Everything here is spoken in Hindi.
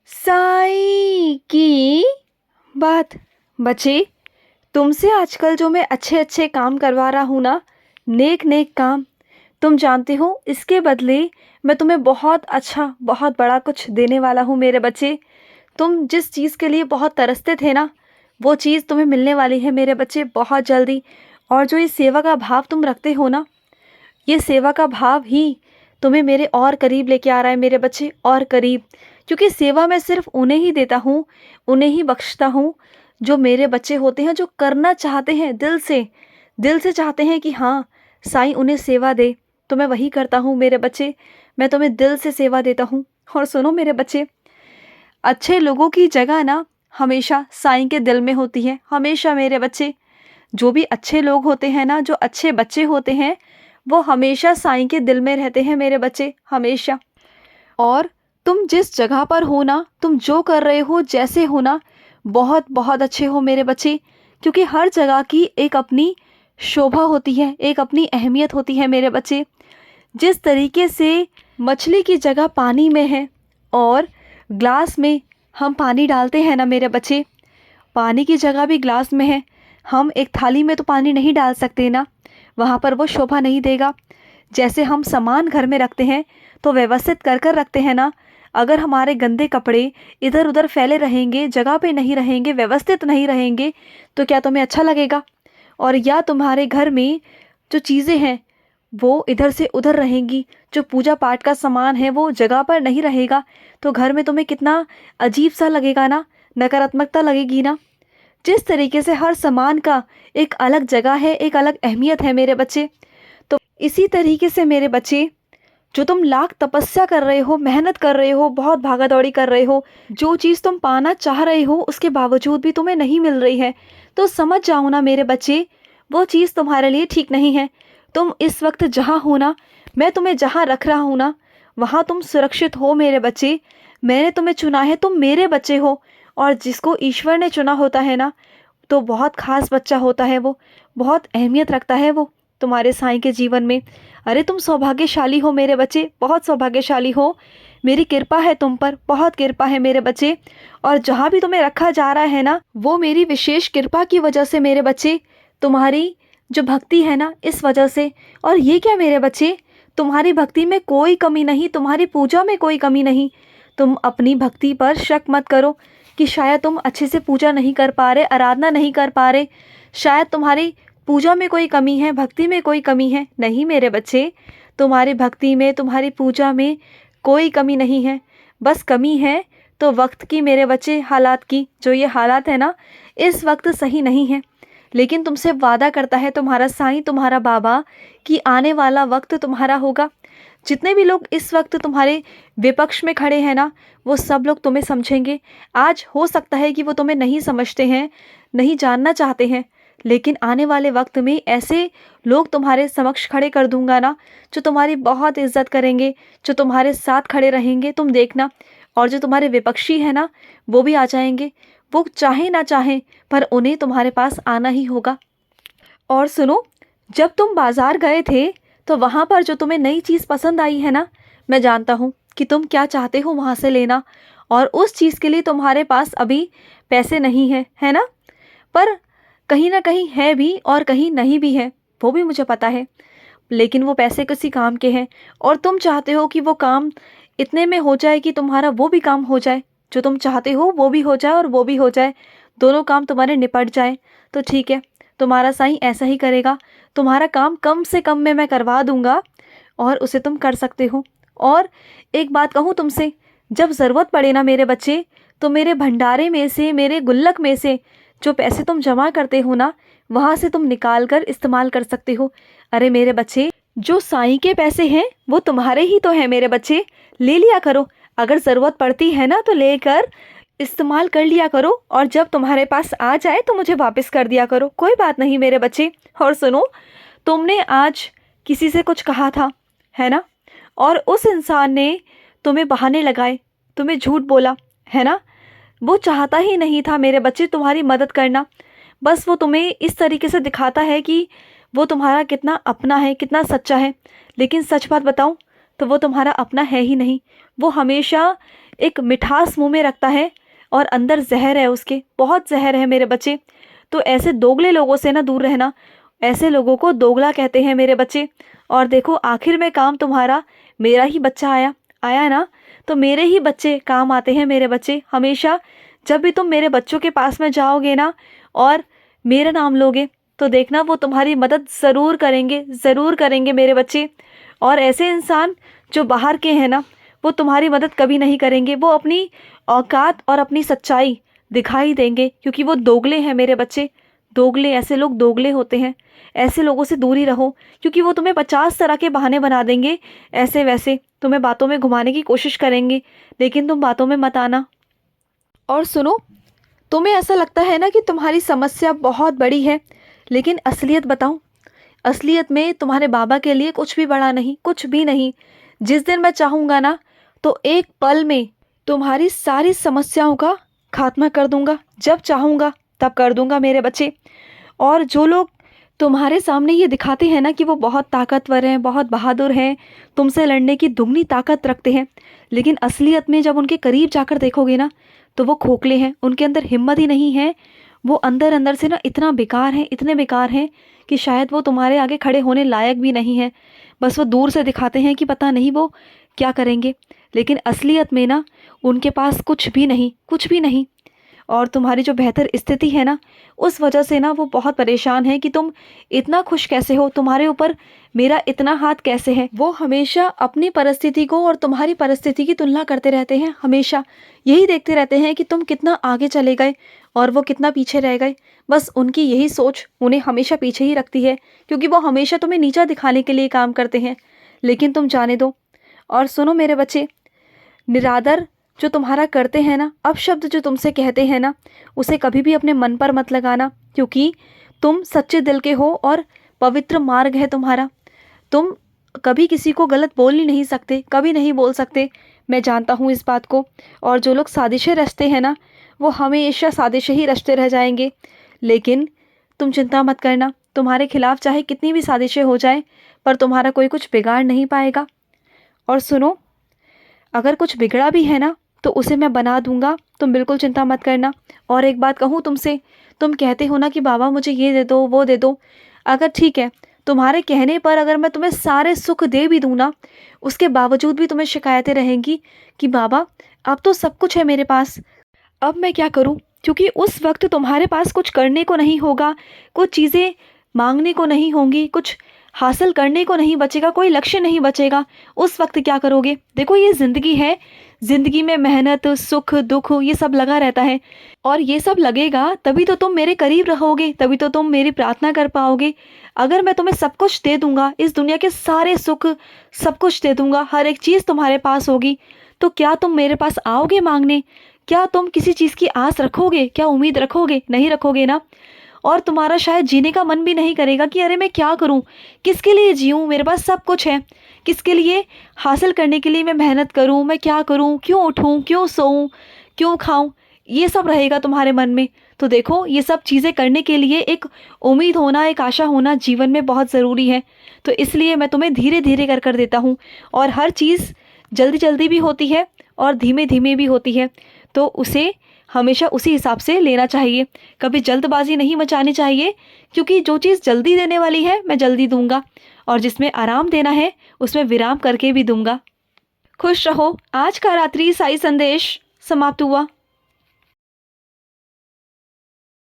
साईं की बात। बच्चे, तुमसे आजकल जो मैं अच्छे अच्छे काम करवा रहा हूँ ना, नेक नेक काम, तुम जानते हो इसके बदले मैं तुम्हें बहुत अच्छा बहुत बड़ा कुछ देने वाला हूँ मेरे बच्चे। तुम जिस चीज़ के लिए बहुत तरसते थे ना, वो चीज़ तुम्हें मिलने वाली है मेरे बच्चे बहुत जल्दी। और जो ये सेवा का भाव तुम रखते हो ना, ये सेवा का भाव ही तुम्हें मेरे और करीब लेके आ रहा है मेरे बच्चे, और करीब। क्योंकि सेवा मैं सिर्फ उन्हें ही देता हूँ, उन्हें ही बख्शता हूँ जो मेरे बच्चे होते हैं, जो करना चाहते हैं दिल से चाहते हैं कि हाँ साईं उन्हें सेवा दे। तो मैं वही करता हूँ मेरे बच्चे, मैं तुम्हें दिल से सेवा देता हूँ। और सुनो मेरे बच्चे, अच्छे लोगों की जगह ना हमेशा साईं के दिल में होती है, हमेशा मेरे बच्चे। जो भी अच्छे लोग होते हैं ना, जो अच्छे बच्चे होते हैं, वो हमेशा साईं के दिल में रहते हैं मेरे बच्चे, हमेशा। और तुम जिस जगह पर हो ना, तुम जो कर रहे हो, जैसे हो ना, बहुत बहुत अच्छे हो मेरे बच्चे। क्योंकि हर जगह की एक अपनी शोभा होती है, एक अपनी अहमियत होती है मेरे बच्चे। जिस तरीके से मछली की जगह पानी में है और ग्लास में हम पानी डालते हैं ना मेरे बच्चे, पानी की जगह भी ग्लास में है। हम एक थाली में तो पानी नहीं डाल सकते ना, वहाँ पर वो शोभा नहीं देगा। जैसे हम सामान घर में रखते हैं तो व्यवस्थित कर कर रखते हैं ना, अगर हमारे गंदे कपड़े इधर उधर फैले रहेंगे, जगह पे नहीं रहेंगे, व्यवस्थित नहीं रहेंगे, तो क्या तुम्हें अच्छा लगेगा? और या तुम्हारे घर में जो चीज़ें हैं वो इधर से उधर रहेंगी, जो पूजा पाठ का सामान है वो जगह पर नहीं रहेगा, तो घर में तुम्हें कितना अजीब सा लगेगा ना, नकारात्मकता लगेगी ना। जिस तरीके से हर सामान का एक अलग जगह है, एक अलग अहमियत है मेरे बच्चे। तो इसी तरीके से मेरे बच्चे, जो तुम लाख तपस्या कर रहे हो, मेहनत कर रहे हो, बहुत भागा दौड़ी कर रहे हो, जो चीज़ तुम पाना चाह रहे हो उसके बावजूद भी तुम्हें नहीं मिल रही है, तो समझ जाओ ना मेरे बच्चे, वो चीज़ तुम्हारे लिए ठीक नहीं है। तुम इस वक्त जहाँ हो ना, मैं तुम्हें जहाँ रख रहा हूँ ना, वहाँ तुम सुरक्षित हो मेरे बच्चे। मैंने तुम्हें चुना है, तुम मेरे बच्चे हो। और जिसको ईश्वर ने चुना होता है ना, तो बहुत खास बच्चा होता है वो, बहुत अहमियत रखता है वो तुम्हारे साईं के जीवन में। अरे तुम सौभाग्यशाली हो मेरे बच्चे, बहुत सौभाग्यशाली हो। मेरी कृपा है तुम पर, बहुत कृपा है मेरे बच्चे। और जहाँ भी तुम्हें रखा जा रहा है ना, वो मेरी विशेष कृपा की वजह से मेरे बच्चे। तुम्हारी जो भक्ति है ना, इस वजह से। और ये क्या मेरे बच्चे, तुम्हारी भक्ति में कोई कमी नहीं, तुम्हारी पूजा में कोई कमी नहीं। तुम अपनी भक्ति पर शक मत करो कि शायद तुम अच्छे से पूजा नहीं कर पा रहे, आराधना नहीं कर पा रहे, शायद तुम्हारी पूजा में कोई कमी है, भक्ति में कोई कमी है। नहीं मेरे बच्चे, तुम्हारी भक्ति में, तुम्हारी पूजा में कोई कमी नहीं है। बस कमी है तो वक्त की मेरे बच्चे, हालात की। जो ये हालात है ना, इस वक्त सही नहीं है, लेकिन तुमसे वादा करता है तुम्हारा साईं, तुम्हारा बाबा, कि आने वाला वक्त तुम्हारा होगा। जितने भी लोग इस वक्त तुम्हारे विपक्ष में खड़े हैं ना, वो सब लोग तुम्हें समझेंगे। आज हो सकता है कि वो तुम्हें नहीं समझते हैं, नहीं जानना चाहते हैं, लेकिन आने वाले वक्त में ऐसे लोग तुम्हारे समक्ष खड़े कर दूंगा ना, जो तुम्हारी बहुत इज्जत करेंगे, जो तुम्हारे साथ खड़े रहेंगे, तुम देखना। और जो तुम्हारे विपक्षी है ना, वो भी आ जाएंगे। वो चाहे ना चाहे, पर उन्हें तुम्हारे पास आना ही होगा। और सुनो, जब तुम बाजार गए थे तो वहाँ पर जो तुम्हें नई चीज़ पसंद आई है ना, मैं जानता हूँ कि तुम क्या चाहते हो वहाँ से लेना, और उस चीज़ के लिए तुम्हारे पास अभी पैसे नहीं है ना? पर कहीं ना कहीं है भी और कहीं नहीं भी है, वो भी मुझे पता है। लेकिन वो पैसे किसी काम के हैं, और तुम चाहते हो कि वो काम इतने में हो जाए कि तुम्हारा वो भी काम हो जाए, जो तुम चाहते हो वो भी हो जाए और वो भी हो जाए, दोनों काम तुम्हारे निपट जाए। तो ठीक है, तुम्हारा साईं ऐसा ही करेगा। तुम्हारा काम कम से कम में मैं करवा दूंगा, और उसे तुम कर सकते हो। और एक बात कहूँ तुमसे, जब ज़रूरत पड़े ना मेरे बच्चे, तो मेरे भंडारे में से, मेरे गुल्लक में से जो पैसे तुम जमा करते हो ना, वहाँ से तुम निकाल कर इस्तेमाल कर सकते हो। अरे मेरे बच्चे, जो साईं के पैसे हैं वो तुम्हारे ही तो हैं मेरे बच्चे, ले लिया करो। अगर ज़रूरत पड़ती है ना, तो लेकर इस्तेमाल कर लिया करो, और जब तुम्हारे पास आ जाए तो मुझे वापस कर दिया करो, कोई बात नहीं मेरे बच्चे। और सुनो, तुमने आज किसी से कुछ कहा था, है ना, और उस इंसान ने तुम्हें बहाने लगाए, तुम्हें झूठ बोला, है ना। वो चाहता ही नहीं था मेरे बच्चे तुम्हारी मदद करना, बस वो तुम्हें इस तरीके से दिखाता है कि वो तुम्हारा कितना अपना है, कितना सच्चा है। लेकिन सच बात बताऊं तो वो तुम्हारा अपना है ही नहीं। वो हमेशा एक मिठास मुंह में रखता है और अंदर जहर है, उसके बहुत जहर है मेरे बच्चे। तो ऐसे दोगले लोगों से ना दूर रहना, ऐसे लोगों को दोगला कहते हैं मेरे बच्चे। और देखो आखिर में काम तुम्हारा, मेरा ही बच्चा आया आया ना, तो मेरे ही बच्चे काम आते हैं मेरे बच्चे हमेशा। जब भी तुम मेरे बच्चों के पास में जाओगे ना और मेरा नाम लोगे, तो देखना वो तुम्हारी मदद ज़रूर करेंगे मेरे बच्चे। और ऐसे इंसान जो बाहर के हैं ना, वो तुम्हारी मदद कभी नहीं करेंगे, वो अपनी औकात और अपनी सच्चाई दिखाई देंगे, क्योंकि वो दोगले हैं मेरे बच्चे। दोगले, ऐसे लोग दोगले होते हैं, ऐसे लोगों से दूर ही रहो, क्योंकि वो तुम्हें 50 तरह के बहाने बना देंगे, ऐसे वैसे तुम्हें बातों में घुमाने की कोशिश करेंगे, लेकिन तुम बातों में मत आना। और सुनो, तुम्हें ऐसा लगता है ना कि तुम्हारी समस्या बहुत बड़ी है, लेकिन असलियत बताऊं, असलियत में तुम्हारे बाबा के लिए कुछ भी बड़ा नहीं, कुछ भी नहीं। जिस दिन मैं चाहूँगा ना, तो एक पल में तुम्हारी सारी समस्याओं का खात्मा कर दूंगा, जब चाहूँगा तब कर दूंगा मेरे बच्चे। और जो लोग तुम्हारे सामने ये दिखाते हैं ना कि वो बहुत ताकतवर हैं, बहुत बहादुर हैं, तुमसे लड़ने की दुगनी ताकत रखते हैं, लेकिन असलियत में जब उनके करीब जाकर देखोगे ना, तो वो खोखले हैं, उनके अंदर हिम्मत ही नहीं है। वो अंदर अंदर से ना इतना बेकार हैं, इतने बेकार हैं कि शायद वो तुम्हारे आगे खड़े होने लायक भी नहीं है। बस वो दूर से दिखाते हैं कि पता नहीं वो क्या करेंगे, लेकिन असलियत में ना उनके पास कुछ भी नहीं, कुछ भी नहीं। और तुम्हारी जो बेहतर स्थिति है ना, उस वजह से ना वो बहुत परेशान है कि तुम इतना खुश कैसे हो, तुम्हारे ऊपर मेरा इतना हाथ कैसे है। वो हमेशा अपनी परिस्थिति को और तुम्हारी परिस्थिति की तुलना करते रहते हैं, हमेशा यही देखते रहते हैं कि तुम कितना आगे चले गए और वो कितना पीछे रह गए। बस उनकी यही सोच उन्हें हमेशा पीछे ही रखती है, क्योंकि वो हमेशा तुम्हें नीचा दिखाने के लिए काम करते हैं, लेकिन तुम जाने दो। और सुनो मेरे बच्चे, निरादर जो तुम्हारा करते हैं ना, अपशब्द जो तुमसे कहते हैं ना, उसे कभी भी अपने मन पर मत लगाना, क्योंकि तुम सच्चे दिल के हो और पवित्र मार्ग है तुम्हारा। तुम कभी किसी को गलत बोल ही नहीं सकते, कभी नहीं बोल सकते, मैं जानता हूँ इस बात को। और जो लोग साजिशें रचते हैं ना, वो हमेशा साजिशें ही रचते रह जाएंगे। लेकिन तुम चिंता मत करना, तुम्हारे खिलाफ चाहे कितनी भी साजिशें हो जाएं, पर तुम्हारा कोई कुछ बिगाड़ नहीं पाएगा। और सुनो, अगर कुछ बिगड़ा भी है ना, तो उसे मैं बना दूंगा, तुम बिल्कुल चिंता मत करना। और एक बात कहूँ तुमसे, तुम कहते हो ना कि बाबा मुझे ये दे दो, वो दे दो। अगर ठीक है, तुम्हारे कहने पर अगर मैं तुम्हें सारे सुख दे भी दूँ ना, उसके बावजूद भी तुम्हें शिकायतें रहेंगी कि बाबा अब तो सब कुछ है मेरे पास, अब मैं क्या करूं? क्योंकि उस वक्त तुम्हारे पास कुछ करने को नहीं होगा, कुछ चीज़ें मांगने को नहीं होंगी, कुछ हासिल करने को नहीं बचेगा, कोई लक्ष्य नहीं बचेगा। उस वक्त क्या करोगे? देखो ये ज़िंदगी है, ज़िंदगी में मेहनत, सुख दुख ये सब लगा रहता है, और ये सब लगेगा तभी तो तुम मेरे करीब रहोगे, तभी तो तुम मेरी प्रार्थना कर पाओगे। अगर मैं तुम्हें सब कुछ दे दूंगा, इस दुनिया के सारे सुख सब कुछ दे दूंगा, हर एक चीज़ तुम्हारे पास होगी, तो क्या तुम मेरे पास आओगे मांगने? क्या तुम किसी चीज़ की आस रखोगे? क्या उम्मीद रखोगे? नहीं रखोगे ना। और तुम्हारा शायद जीने का मन भी नहीं करेगा कि अरे मैं क्या करूं, किसके लिए जीऊं, मेरे पास सब कुछ है, किसके लिए हासिल करने के लिए मैं मेहनत करूं, मैं क्या करूं, क्यों उठूं, क्यों सोऊं, क्यों खाऊं, ये सब रहेगा तुम्हारे मन में। तो देखो ये सब चीज़ें करने के लिए एक उम्मीद होना, एक आशा होना जीवन में बहुत ज़रूरी है। तो इसलिए मैं तुम्हें धीरे धीरे कर देता हूँ, और हर चीज़ जल्दी जल्दी भी होती है और धीमे धीमे भी होती है, तो उसे हमेशा उसी हिसाब से लेना चाहिए। कभी जल्दबाजी नहीं मचानी चाहिए, क्योंकि जो चीज़ जल्दी देने वाली है मैं जल्दी दूंगा, और जिसमें आराम देना है उसमें विराम करके भी दूंगा। खुश रहो। आज का रात्रि साई संदेश समाप्त हुआ।